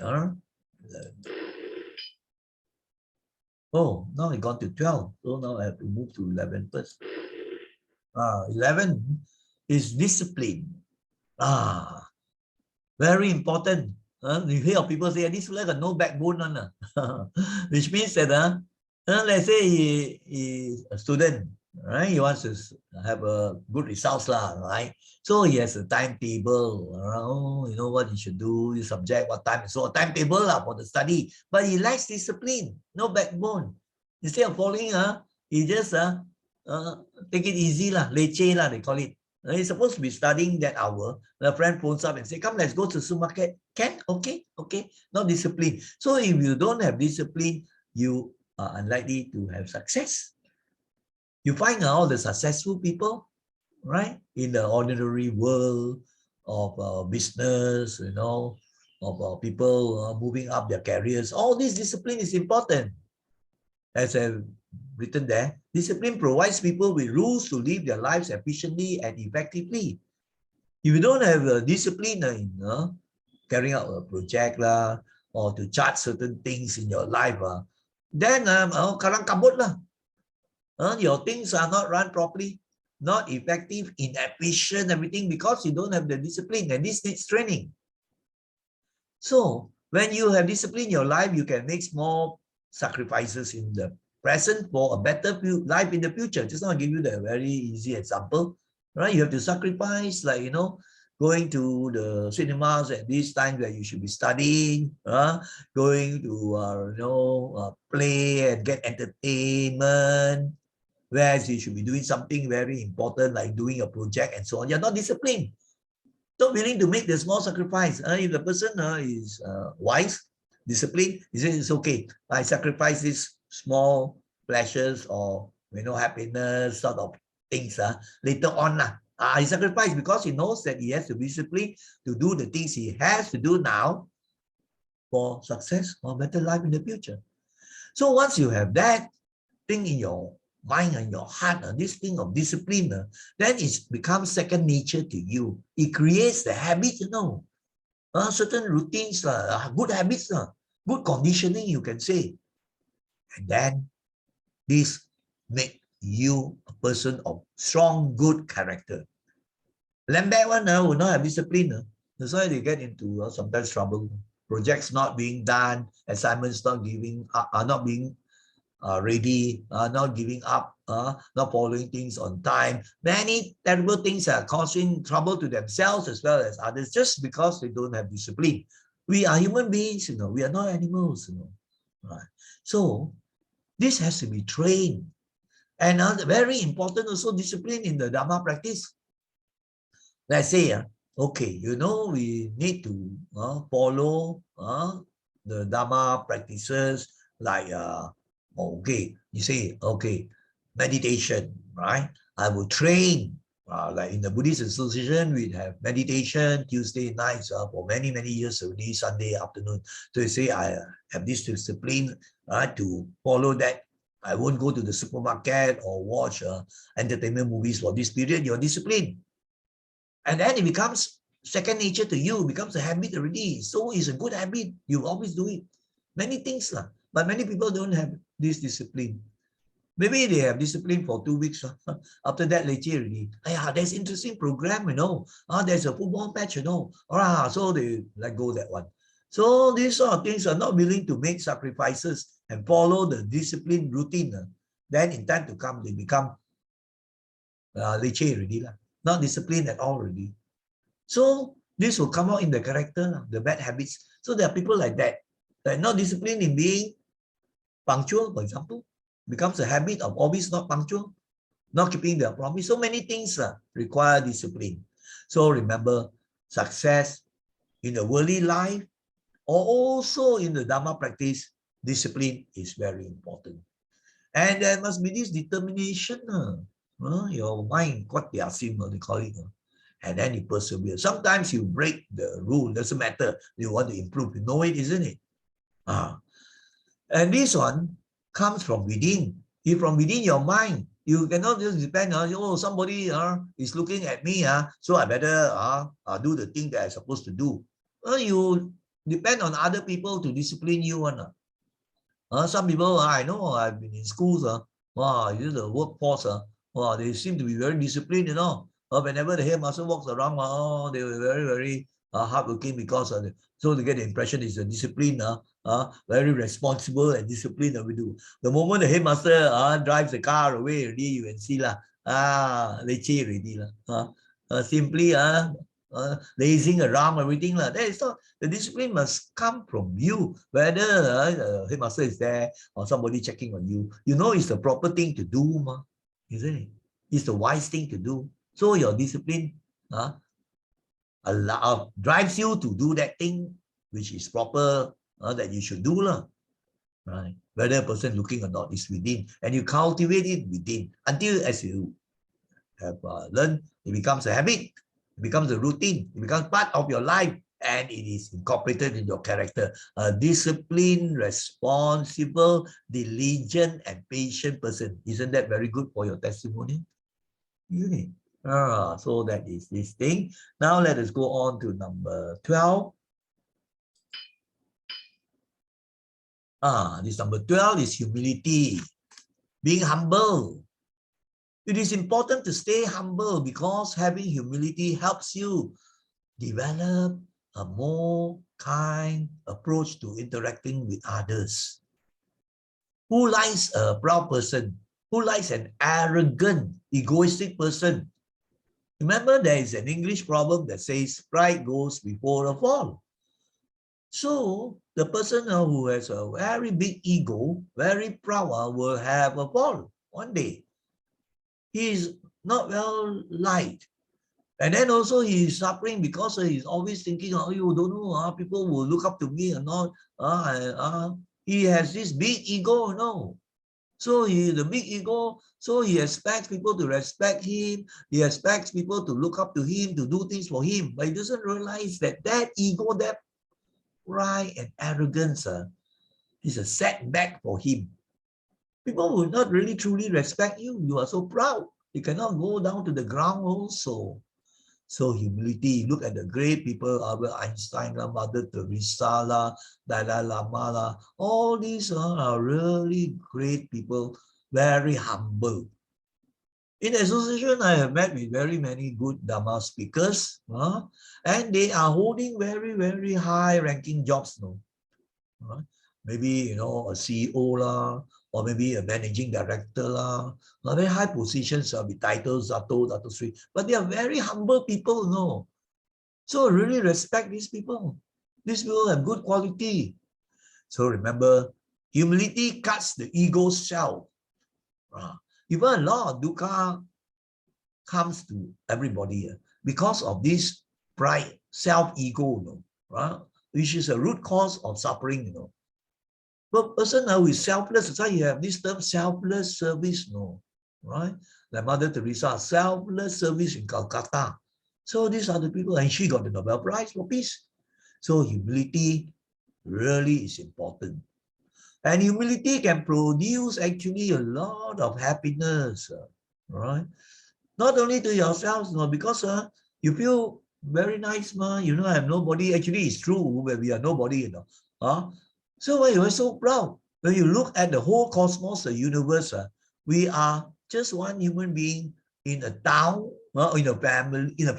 Speaker 1: Oh, now it gone to 12. So now I have to move to 11 first. 11 is discipline. Very important. You hear people say, this fella got no backbone on, which means that let's say he is a student, right? He wants to have a good results, right? So he has a timetable, you know what he should do, his subject, what time, so a timetable for the study. But he lacks discipline, no backbone. Instead of following, he just take it easy, leceh, they call it. He's supposed to be studying that hour. The friend phones up and say, come, let's go to the supermarket. Can? Okay. Not discipline. So if you don't have discipline, you are unlikely to have success. You find all the successful people, right, in the ordinary world of business, of people moving up their careers. All this discipline is important. As I've written there, discipline provides people with rules to live their lives efficiently and effectively. If you don't have a discipline in carrying out a project or to chart certain things in your life, then karang kabut lah. Your things are not run properly, not effective, inefficient, everything, because you don't have the discipline, and this needs training. So when you have discipline in your life, you can make small sacrifices in the present for a better life in the future. Just now I give you the very easy example, right? You have to sacrifice, like, going to the cinemas at this time where you should be studying, going to play and get entertainment, whereas you should be doing something very important like doing a project and so on. You're not disciplined, not willing to make the small sacrifice. If the person is wise, disciplined, he says it's okay. I sacrifice these small pleasures or happiness sort of things later on. He sacrifices because he knows that he has to be disciplined to do the things he has to do now for success or better life in the future. So once you have that thing in your mind and your heart, this thing of discipline, then it becomes second nature to you. It creates the habit, certain routines, good habits, good conditioning, you can say. And then this make you a person of strong, good character. Lambert one will not have discipline. That's why they get into sometimes trouble. Projects not being done, assignments not being ready, not giving up, not following things on time. Many terrible things are causing trouble to themselves as well as others just because they don't have discipline. We are human beings, we are not animals, Right. So this has to be trained. And very important also, discipline in the Dhamma practice. Let's say, okay, we need to follow the Dhamma practices like, okay, you say, okay, meditation, right? I will train, like in the Buddhist Association, we have meditation Tuesday nights for many, many years already, Sunday afternoon. So you say, I have this discipline to follow that. I won't go to the supermarket or watch entertainment movies for this period. You're disciplined. And then it becomes second nature to you, becomes a habit already. So it's a good habit. You always do it. Many things, but many people don't have this discipline. Maybe they have discipline for 2 weeks. After that, leceh already. There's interesting program, there's a football match, so they let go that one. So these sort of things are not willing to make sacrifices and follow the discipline routine. Then in time to come, they become leceh already, not disciplined at all already. So this will come out in the character, the bad habits. So there are people like that not disciplined in being punctual, for example, becomes a habit of always not punctual, not keeping their promise. So many things require discipline. So remember, success in the worldly life or also in the Dhamma practice, discipline is very important. And there must be this determination. Your mind, what they are seeing, they call it. And then you persevere. Sometimes you break the rule, doesn't matter. You want to improve, you know it, isn't it? And this one comes from within. If from within your mind, you cannot just depend on, somebody is looking at me, so I better do the thing that I'm supposed to do. You depend on other people to discipline you. Some people, I know, I've been in schools, the workforce, they seem to be very disciplined, whenever the headmaster walks around, they were very, very hardworking because of so they get the impression it's a discipline, very responsible and disciplined that we do. The moment the headmaster drives the car away already, you can see leceh already simply lazing around everything that is not. The discipline must come from you, whether the headmaster is there or somebody checking on you. You know it's the proper thing to do, isn't it? It's the wise thing to do. So your discipline drives you to do that thing which is proper that you should do. Right? Whether a person looking or not is within. And you cultivate it within until as you have learned, it becomes a habit, it becomes a routine, it becomes part of your life, and it is incorporated in your character. A disciplined, responsible, diligent, and patient person. Isn't that very good for your testimony? So that is this thing. Now let us go on to number 12. This number 12 is humility, being humble. It is important to stay humble because having humility helps you develop a more kind approach to interacting with others. Who likes a proud person? Who likes an arrogant, egoistic person? Remember, there is an English proverb that says, pride goes before a fall. So, the person who has a very big ego, very proud, will have a fall one day. He is not well liked. And then also he is suffering because he's always thinking, you don't know, people will look up to me or not. He has this big ego, So the big ego, so he expects people to respect him. He expects people to look up to him, to do things for him. But he doesn't realize that ego, that pride and arrogance is a setback for him. People will not really truly respect you. You are so proud. You cannot go down to the ground also. So humility, look at the great people, Albert Einstein, Mother Teresa, Dalai Lama, all these are really great people, very humble. In association, I have met with very many good Dhamma speakers, and they are holding very, very high ranking jobs. Maybe, a CEO, or maybe a managing director, very high positions with titles, Dato Sri, but they are very humble people, So really respect these people. These people have good quality. So remember, humility cuts the ego shell. Even a lot of dukkha comes to everybody because of this pride, self-ego, which is a root cause of suffering, But person who is selfless, that's why you have this term selfless service, right? Like Mother Teresa, selfless service in Calcutta. So these are the people, and she got the Nobel Prize for Peace. So humility really is important. And humility can produce actually a lot of happiness, right? Not only to yourselves, because you feel very nice, I'm nobody. Actually, it's true when we are nobody, So when you are so proud, when you look at the whole cosmos, the universe, we are just one human being in a town, in a family, in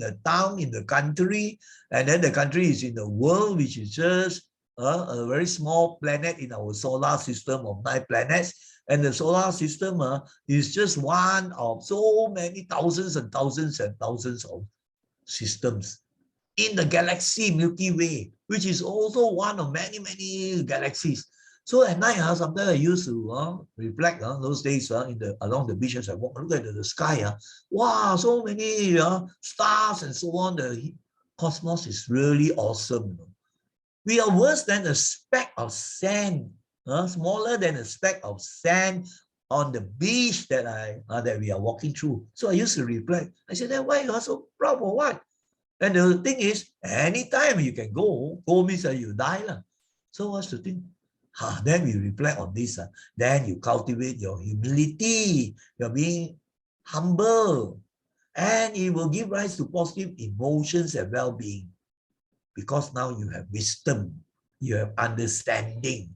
Speaker 1: a town, in the country, and then the country is in the world, which is just a very small planet in our solar system of 9 planets. And the solar system is just one of so many thousands and thousands and thousands of systems in the galaxy Milky Way, which is also one of many, many galaxies. So at night, sometimes I used to reflect those days along the beach as I walk, look at the sky. Wow, so many stars and so on. The cosmos is really awesome. We are worse than a speck of sand, smaller than a speck of sand on the beach that we are walking through. So I used to reflect. I said, then why you are so proud for what? And the thing is, anytime you can go means that you die. So what's the thing? Then we reflect on this. Then you cultivate your humility. You're being humble. And it will give rise to positive emotions and well-being. Because now you have wisdom. You have understanding.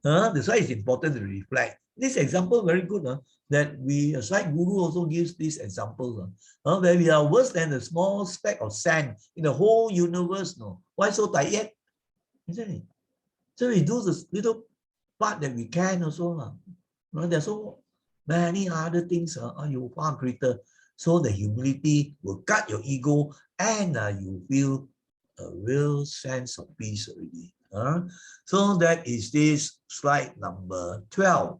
Speaker 1: That's why it's important to reflect. This example very good. That we, aside Guru also gives this example. Where we are worse than a small speck of sand in the whole universe. No? Why so tired? Isn't it? So we do the little part that we can also. There's so many other things you far greater. So the humility will cut your ego and you feel a real sense of peace already. So that is this slide number 12.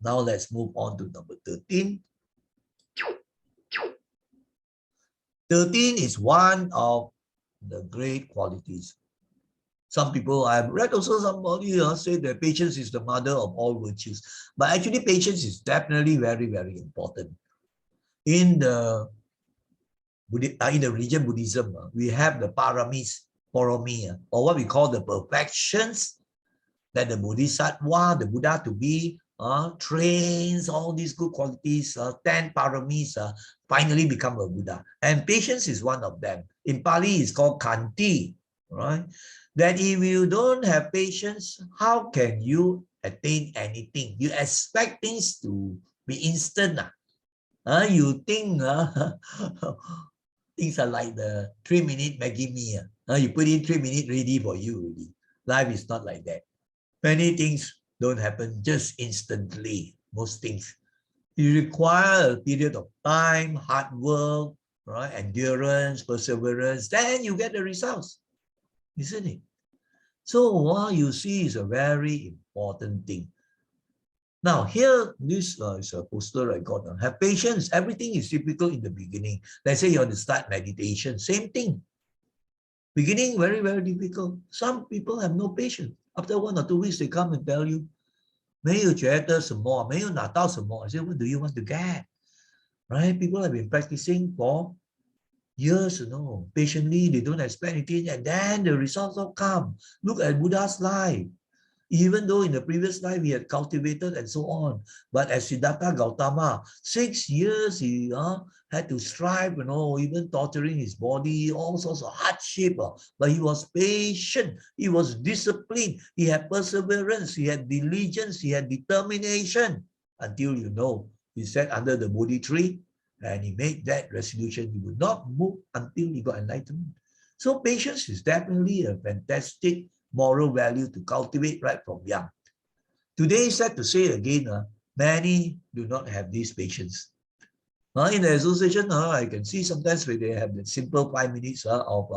Speaker 1: Now let's move on to number 13. 13 is one of the great qualities. Some people, I've read also somebody say that patience is the mother of all virtues. But actually patience is definitely very, very important. In the religion Buddhism, we have the paramis, or what we call the perfections that the Bodhisattva, the Buddha to be, trains all these good qualities, 10 paramis, finally become a Buddha. And patience is one of them. In Pali, it's called Kanti, right? That if you don't have patience, how can you attain anything? You expect things to be instant. You think things are like the 3-minute Maggi mee. You put in 3 minutes, ready for you already. Life is not like that. Many things don't happen just instantly, most things. You require a period of time, hard work, right? Endurance, perseverance, then you get the results, isn't it? So what you see is a very important thing. Now here, this is a poster I got. Have patience. Everything is difficult in the beginning. Let's say you want to start meditation. Same thing. Beginning very, very difficult. Some people have no patience. After 1 or 2 weeks, they come and tell you, 没有觉得什么，没有拿到什么. I say, what do you want to get? Right? People have been practicing for years, patiently. They don't expect anything, and then the results all come. Look at Buddha's life. Even though in the previous life he had cultivated and so on. But as Siddhartha Gautama, 6 years he had to strive, even torturing his body, all sorts of hardship. But he was patient, he was disciplined, he had perseverance, he had diligence, he had determination. Until, he sat under the Bodhi tree and he made that resolution. He would not move until he got enlightenment. So patience is definitely a fantastic moral value to cultivate right from young. Today, sad to say again, many do not have this patience. In the association, I can see sometimes when they have the simple 5 minutes of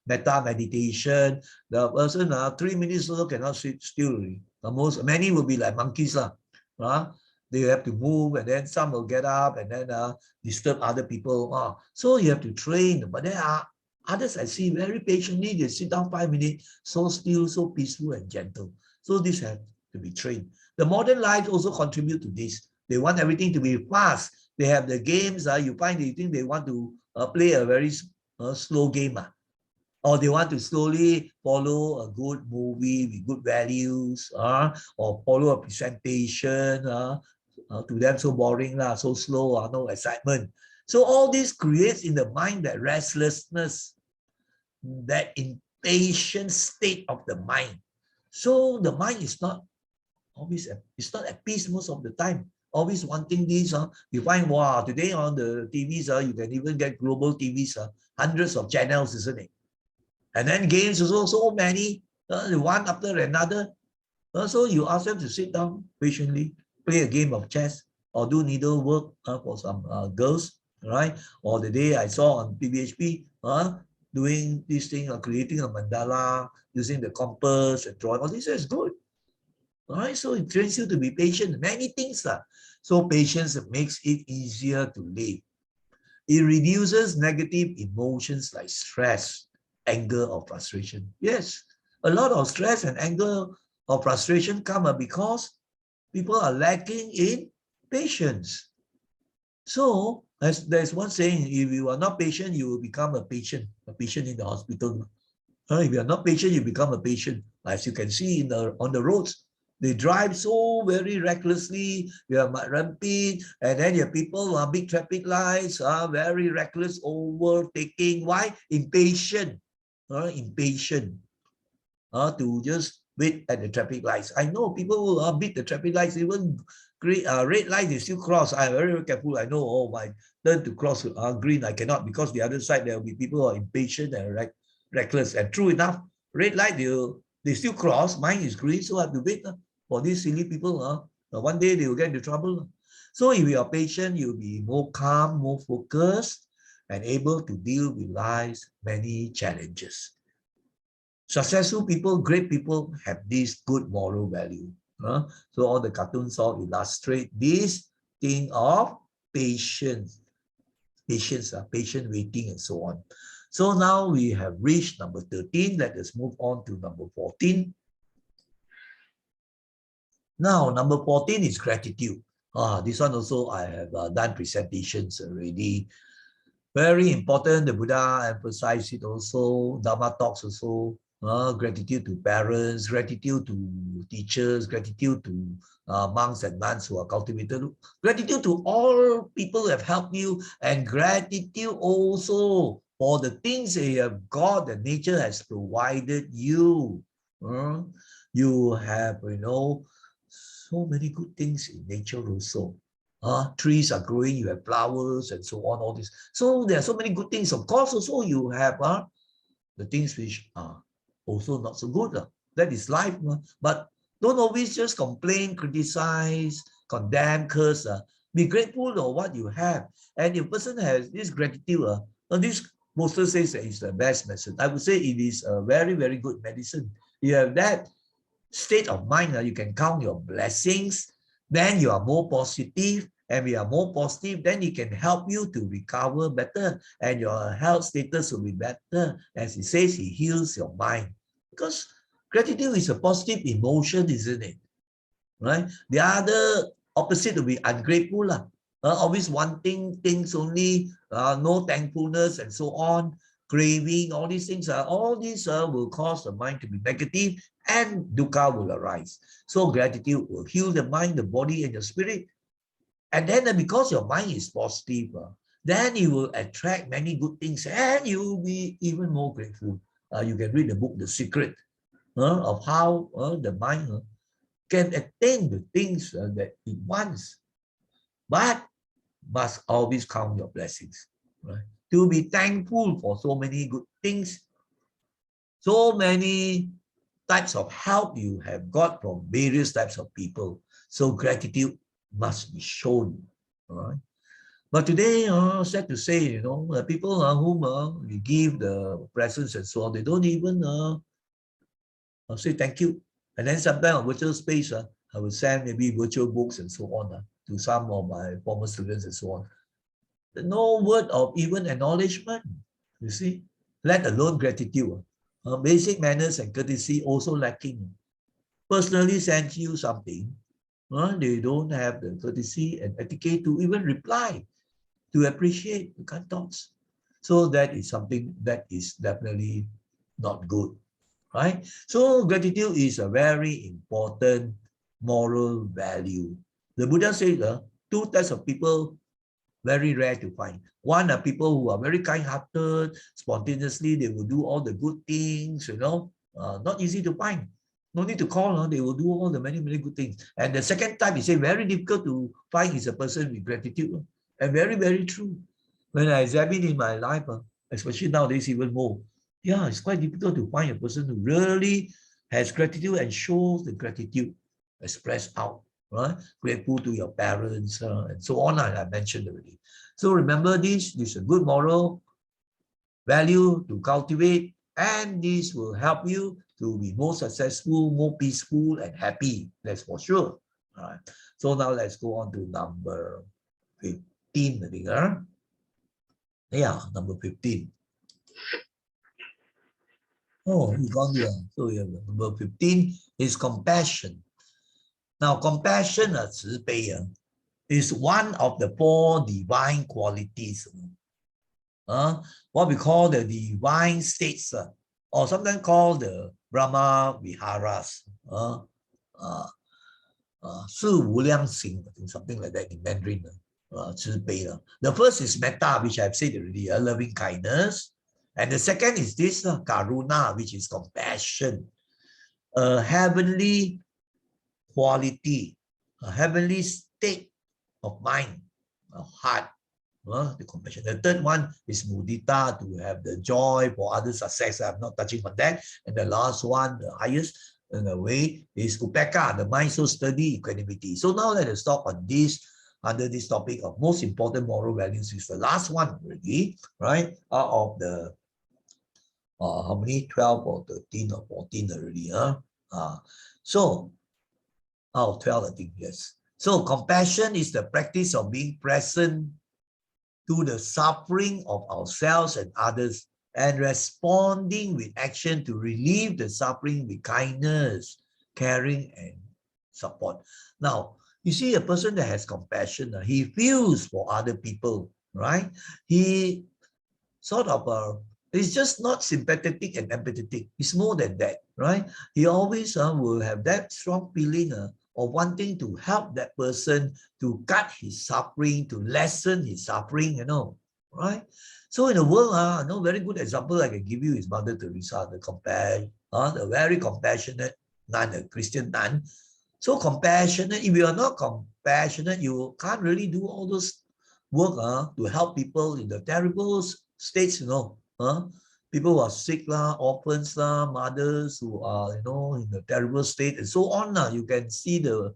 Speaker 1: metta meditation, the person 3 minutes also cannot sit still. Many will be like monkeys. They have to move, and then some will get up and then disturb other people. So you have to train. But there are others I see very patiently, they sit down 5 minutes, so still, so peaceful and gentle. So this has to be trained. The modern life also contribute to this. They want everything to be fast. They have the games, you find they think they want to play a very slow game. Or they want to slowly follow a good movie with good values, or follow a presentation, to them so boring, so slow, no excitement. So all this creates in the mind that restlessness, that impatient state of the mind. So the mind is not always, it's not at peace most of the time. Always wanting this. You find, wow, today on the TVs, you can even get global TVs, hundreds of channels, isn't it? And then games also so many, one after another. So you ask them to sit down patiently, play a game of chess, or do needlework for some girls, right? Or the day I saw on PBHP, doing this thing, creating a mandala, using the compass and drawing. All this is good. All right, so it trains you to be patient. Many things. So patience makes it easier to live. It reduces negative emotions like stress, anger, or frustration. Yes, a lot of stress and anger or frustration come because people are lacking in patience. So, as there's one saying, if you are not patient, you will become a patient in the hospital. If you are not patient, you become a patient. As you can see on the roads, they drive so very recklessly. You have rampant, and then you have people who are big traffic lights, are very reckless, overtaking. Why? Impatient. Impatient. To just wait at the traffic lights. I know people who beat the traffic lights, even red light, they still cross. I'm very, very careful. I know, oh, my turn to cross green, I cannot, because the other side, there will be people who are impatient and reckless. And true enough, red light, they still cross. Mine is green, so I have to wait for these silly people. One day they will get into trouble. So if you are patient, you'll be more calm, more focused, and able to deal with life's many challenges. Successful people, great people have this good moral value. So all the cartoons all illustrate this thing of patience, patient waiting, and so on. So now we have reached number 13. Let us move on to number 14. Now, number 14 is gratitude. This one also I have done presentations already. Very important. The Buddha emphasized it also. Dhamma talks also. Gratitude to parents, gratitude to teachers, gratitude to monks and nuns who are cultivated, gratitude to all people who have helped you, and gratitude also for the things that you have got that nature has provided you. You have, so many good things in nature also. Trees are growing, you have flowers and so on, all this. So there are so many good things. Of course, also you have the things which are also not so good. That is life. But don't always just complain, criticize, condemn, curse. Be grateful for what you have. And if a person has this gratitude, this poster says that it's the best medicine. I would say it is a very, very good medicine. You have that state of mind, you can count your blessings, then you are more positive, and we are more positive, then it can help you to recover better, and your health status will be better. As he says, he heals your mind. Because gratitude is a positive emotion, isn't it? Right? The other opposite will be ungrateful. Always wanting things only, no thankfulness, and so on, craving, all these things, all these will cause the mind to be negative, and dukkha will arise. So gratitude will heal the mind, the body, and your spirit. And then because your mind is positive, then you will attract many good things, and you will be even more grateful. You can read the book, The Secret, of how the mind can attain the things that it wants. But must always count your blessings, right? To be thankful for so many good things, so many types of help you have got from various types of people. So gratitude must be shown, all right? But today, sad to say, people whom we give the presents and so on, they don't even say thank you. And then sometimes on virtual space, I will send maybe virtual books and so on to some of my former students and so on. No word of even acknowledgement, you see, let alone gratitude. Basic manners and courtesy also lacking. Personally send you something, they don't have the courtesy and etiquette to even reply, to appreciate the kind thoughts. So that is something that is definitely not good, right? So gratitude is a very important moral value. The Buddha said two types of people very rare to find. One are people who are very kind-hearted, spontaneously, they will do all the good things, not easy to find. No need to call, they will do all the many, many good things. And the second type, he said, very difficult to find is a person with gratitude. And very, very true. When I examine in my life, especially nowadays even more, yeah, it's quite difficult to find a person who really has gratitude and shows the gratitude expressed out. Right? Grateful to your parents and so on, I mentioned already. So remember this is a good moral value to cultivate, and this will help you to be more successful, more peaceful, and happy. That's for sure. All right. So now let's go on to number 15. I think, yeah, number 15. Oh, you gone here. So we have number 15 is compassion. Now, compassion, 慈悲, is one of the 4 divine qualities. What we call the divine states, or sometimes called the Brahma Viharas. 四无量行, something like that in Mandarin. 慈悲. The first is metta, which I've said already, loving kindness. And the second is this, karuna, which is compassion. A heavenly quality, a heavenly state of mind, of heart, the compassion. The third one is mudita, to have the joy for others' success. I'm not touching on that. And the last one, the highest in a way, is upeka, the mind so steady, equanimity. So now let us talk on this, under this topic of most important moral values, is the last one already, right? Out of the, how many? 12 or 13 or 14 already, so, out of 12, I think, yes. So compassion is the practice of being present to the suffering of ourselves and others, and responding with action to relieve the suffering with kindness, caring, and support. Now, you see, a person that has compassion, he feels for other people, right? He sort of, it's just not sympathetic and empathetic. It's more than that, right? He always will have that strong feeling of wanting to help that person to cut his suffering, to lessen his suffering, right? So in the world, very good example I can give you is Mother Teresa, the very compassionate nun, a Christian nun. So compassionate. If you are not compassionate, you can't really do all those work to help people in the terrible states, people who are sick, orphans, mothers who are, in a terrible state, and so on. You can see the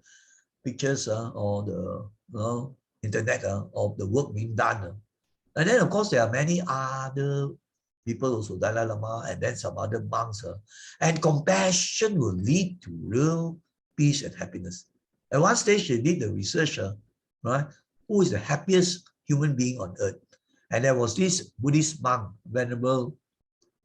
Speaker 1: pictures or the internet of the work being done. And then, of course, there are many other people also, Dalai Lama, and then some other monks. And compassion will lead to real peace and happiness. At one stage, they did the research, right? Who is the happiest human being on earth? And there was this Buddhist monk, Venerable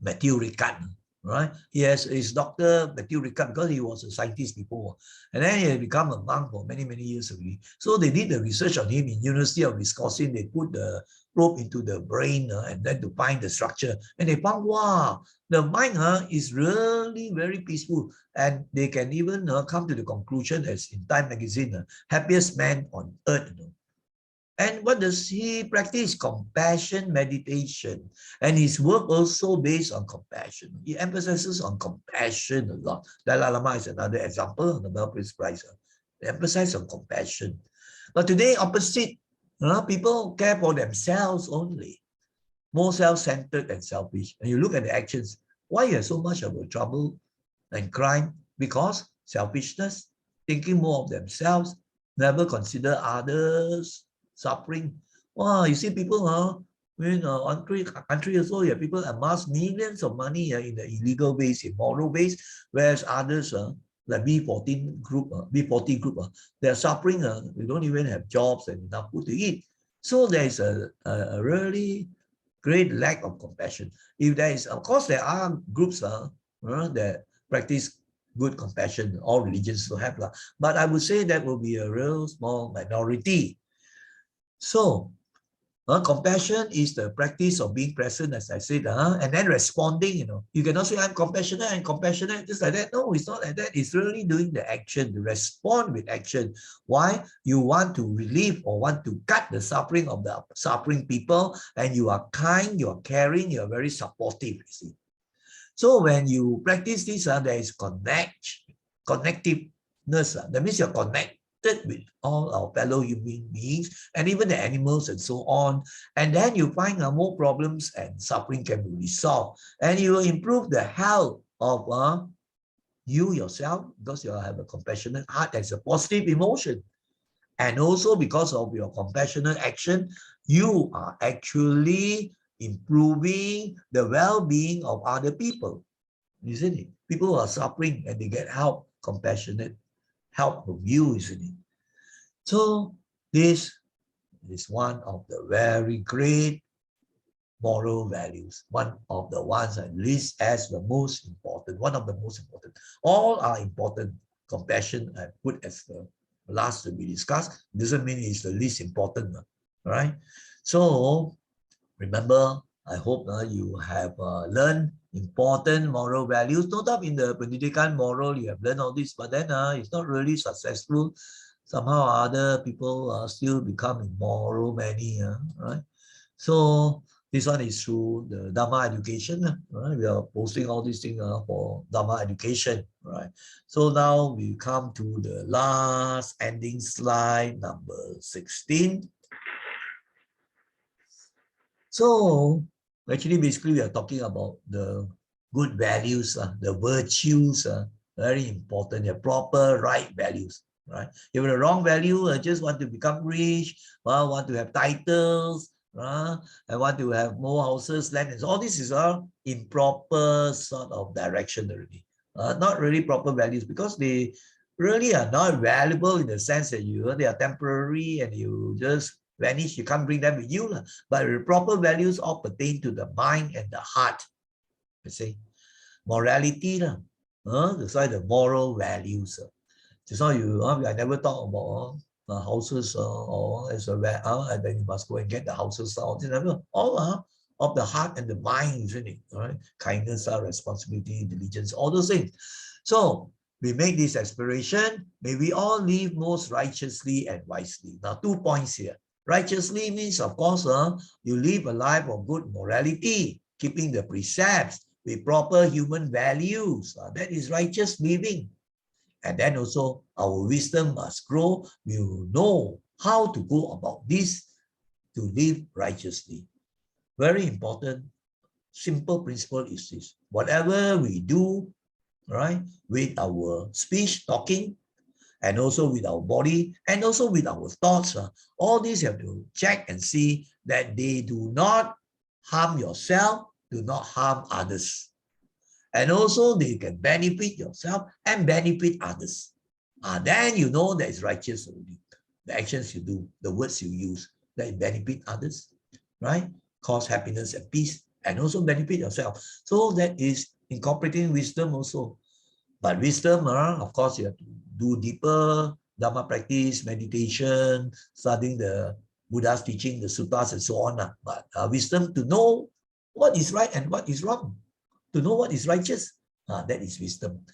Speaker 1: Matthew Ricard, right? Yes, he's Dr. Matthew Ricard because he was a scientist before. And then he had become a monk for many, many years already. So they did the research on him in University of Wisconsin. They put the probe into the brain and then to find the structure. And they found, wow, the mind is really very peaceful. And they can even come to the conclusion, as in Time magazine, happiest man on earth. And what does he practice? Compassion meditation. And his work also based on compassion. He emphasizes on compassion a lot. Dalai Lama is another example of the Nobel Peace Prize. They emphasize on compassion. But today, opposite, people care for themselves only. More self-centered and selfish. And you look at the actions. Why you have so much of a trouble and crime? Because selfishness, thinking more of themselves, never consider others' suffering. Wow, you see people, country also, people amass millions of money in the illegal ways, immoral ways, whereas others, like B40 group, they're suffering. They don't even have jobs and enough food to eat. So there is a really great lack of compassion. If there is, of course, there are groups that practice good compassion. All religions will have, but I would say that will be a real small minority. So, compassion is the practice of being present, as I said, and then responding. You cannot say I'm compassionate, just like that. No, it's not like that. It's really doing the action, to respond with action. Why? You want to relieve or want to cut the suffering of the suffering people, and you are kind, you are caring, you are very supportive. You see. So when you practice this, there is connectiveness. That means you're connected with all our fellow human beings and even the animals and so on. And then you find more problems and suffering can be resolved. And you will improve the health of you yourself, because you have a compassionate heart. That's a positive emotion. And also because of your compassionate action, you are actually improving the well-being of other people. isn't it? People who are suffering and they get help, compassionate help from you, isn't it? So this is one of the very great moral values, one of the ones I list as the most important, one of the most important. All are important. Compassion I put as the last to be discussed. Doesn't mean it's the least important, right? So remember, I hope you have learned important moral values. No doubt in the Pendidikan moral, you have learned all this, but then it's not really successful. Somehow or other, people still become immoral, many, right? So this one is through the Dhamma education, right? We are posting all these things for Dhamma education, right? So now we come to the last ending slide, number 16. So actually, basically, we are talking about the good values, the virtues, very important, the proper right values, right? If the wrong value, I just want to become rich, want to have titles, I want to have more houses, land, and all this is all improper sort of direction already. Not really proper values because they really are not valuable in the sense that they are temporary and you just vanish, you can't bring them with you. But the proper values all pertain to the mind and the heart. You see, morality, that's why the moral values. Just now I never talk about houses or as a and then you must go and get the houses out. All of the heart and the mind, isn't it? All right, kindness, responsibility, diligence, all those things. So we make this aspiration. May we all live most righteously and wisely. Now, 2 points here. Righteously means, of course, you live a life of good morality, keeping the precepts with proper human values. That is righteous living. And then also our wisdom must grow. We will know how to go about this to live righteously. Very important, simple principle is this. Whatever we do, right, with our speech, talking, and also with our body, and also with our thoughts, all these you have to check and see that they do not harm yourself, do not harm others. And also they can benefit yourself and benefit others. Then you know that it's righteous already. The actions you do, the words you use, that benefit others, right? Cause happiness and peace, and also benefit yourself. So that is incorporating wisdom also. But wisdom, of course, you have to do deeper Dhamma practice, meditation, studying the Buddha's teaching, the suttas, and so on. But wisdom to know what is right and what is wrong, to know what is righteous, that is wisdom.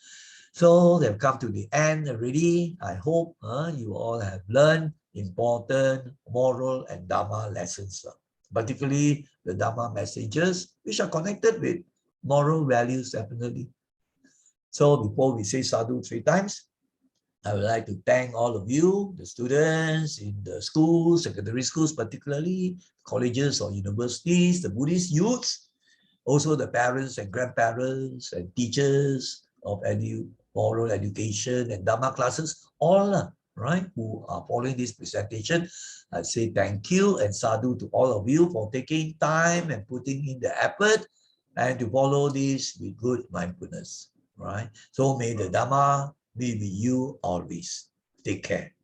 Speaker 1: So they've come to the end already. I hope you all have learned important moral and Dhamma lessons, particularly the Dhamma messages, which are connected with moral values, definitely. So before we say sadhu 3 times, I would like to thank all of you, the students in the schools, secondary schools particularly, colleges or universities, the Buddhist youths, also the parents and grandparents and teachers of moral education and Dhamma classes, all right, who are following this presentation. I say thank you and sadhu to all of you for taking time and putting in the effort and to follow this with good mindfulness, right? So may the Dhamma be with you always. Take care.